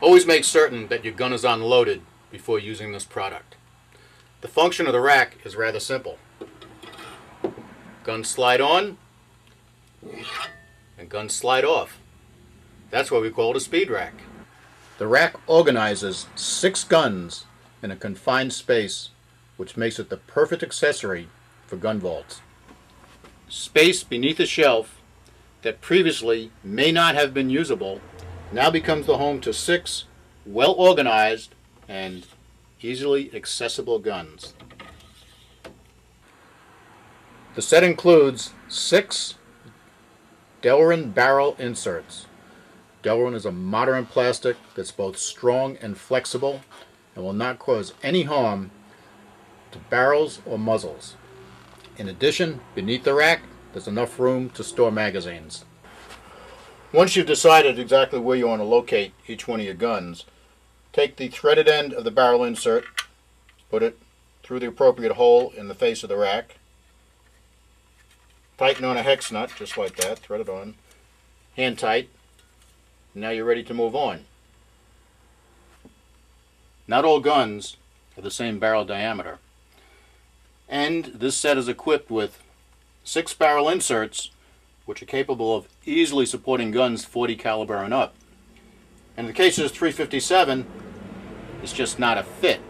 Always make certain that your gun is unloaded before using this product. The function of the rack is rather simple. Guns slide on and guns slide off. That's why we call it a speed rack. The rack organizes 6 guns in a confined space, which makes it the perfect accessory for gun vaults. Space beneath a shelf that previously may not have been usable now becomes the home to 6 well-organized and easily accessible guns. The set includes 6 delrin barrel inserts. Delrin is a modern plastic that's both strong and flexible and will not cause any harm to barrels or muzzles. In addition, beneath the rack, there's enough room to store magazines. Once you've decided exactly where you want to locate each one of your guns, take the threaded end of the barrel insert, put it through the appropriate hole in the face of the rack, tighten on a hex nut just like that, thread it on, hand tight, and now you're ready to move on. Not all guns have the same barrel diameter, and this set is equipped with 6 barrel inserts which are capable of easily supporting guns 40 caliber and up. And in the case of this .357, it's just not a fit.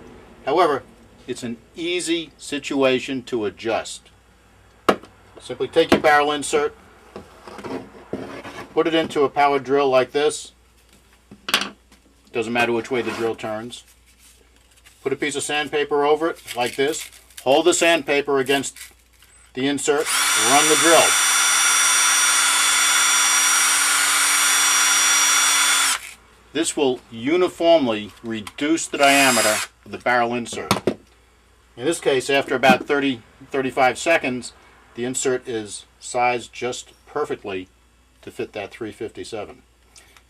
However, it's an easy situation to adjust. Simply take your barrel insert, put it into a power drill like this. Doesn't matter which way the drill turns. Put a piece of sandpaper over it like this. Hold the sandpaper against the insert, run the drill. This will uniformly reduce the diameter of the barrel insert. In this case, after about 30-35 seconds, the insert is sized just perfectly to fit that .357.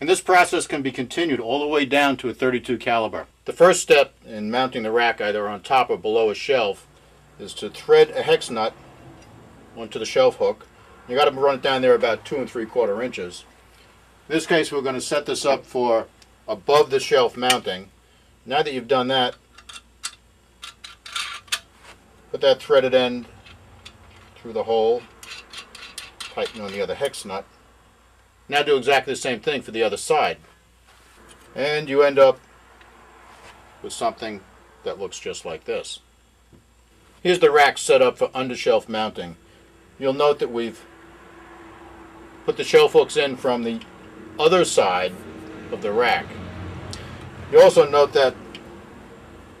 And this process can be continued all the way down to a .32 caliber. The first step in mounting the rack either on top or below a shelf is to thread a hex nut onto the shelf hook. You got to run it down there about 2 3/4 inches. In this case, we're going to set this up for above the shelf mounting. Now that you've done that, put that threaded end through the hole, tighten on the other hex nut. Now do exactly the same thing for the other side. And you end up with something that looks just like this. Here's the rack set up for undershelf mounting. You'll note that we've put the shelf hooks in from the other side of the rack. You also note that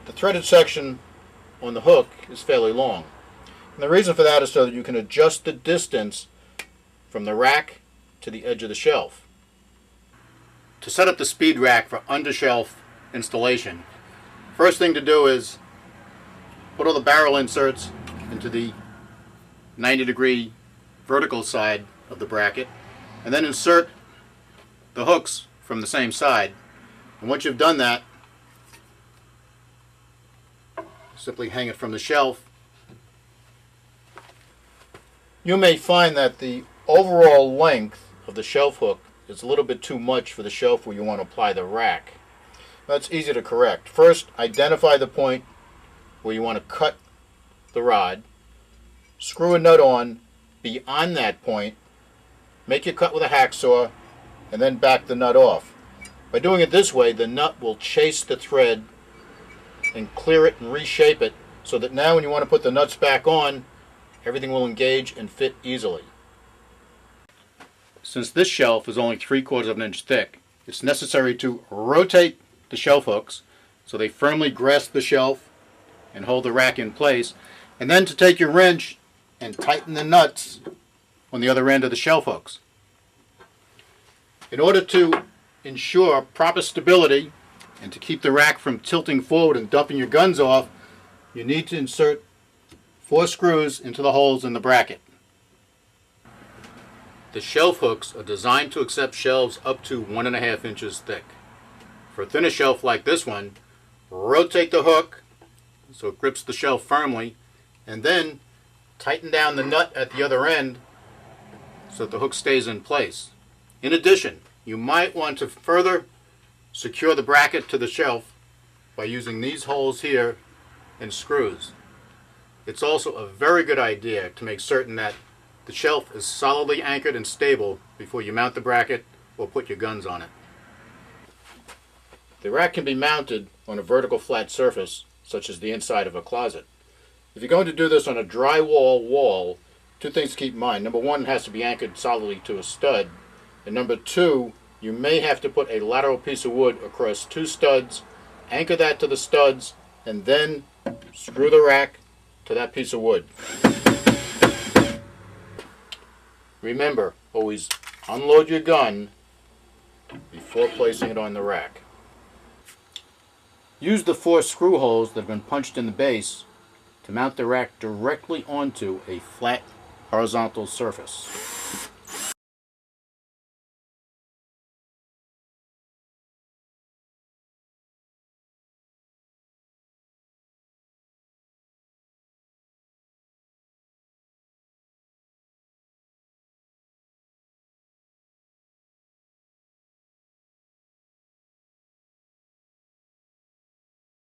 the threaded section on the hook is fairly long. And the reason for that is so that you can adjust the distance from the rack to the edge of the shelf. To set up the speed rack for undershelf installation, first thing to do is put all the barrel inserts into the 90-degree vertical side of the bracket, and then insert the hooks from the same side. And once you've done that, simply hang it from the shelf. You may find that the overall length of the shelf hook is a little bit too much for the shelf where you want to apply the rack. That's easy to correct. First, identify the point where you want to cut the rod. Screw a nut on beyond that point. Make your cut with a hacksaw and then back the nut off. By doing it this way, the nut will chase the thread and clear it and reshape it so that now when you want to put the nuts back on, everything will engage and fit easily. Since this shelf is only 3/4 of an inch thick, it's necessary to rotate the shelf hooks so they firmly grasp the shelf and hold the rack in place, and then to take your wrench and tighten the nuts on the other end of the shelf hooks. In order to ensure proper stability and to keep the rack from tilting forward and dumping your guns off, you need to insert 4 screws into the holes in the bracket. The shelf hooks are designed to accept shelves up to 1.5 inches thick. For a thinner shelf like this one, rotate the hook so it grips the shelf firmly, and then tighten down the nut at the other end so that the hook stays in place. In addition, you might want to further secure the bracket to the shelf by using these holes here and screws. It's also a very good idea to make certain that the shelf is solidly anchored and stable before you mount the bracket or put your guns on it. The rack can be mounted on a vertical flat surface, such as the inside of a closet. If you're going to do this on a drywall wall, two things to keep in mind. Number one, it has to be anchored solidly to a stud. And number two, you may have to put a lateral piece of wood across two studs, anchor that to the studs, and then screw the rack to that piece of wood. Remember, always unload your gun before placing it on the rack. Use the 4 screw holes that have been punched in the base to mount the rack directly onto a flat horizontal surface.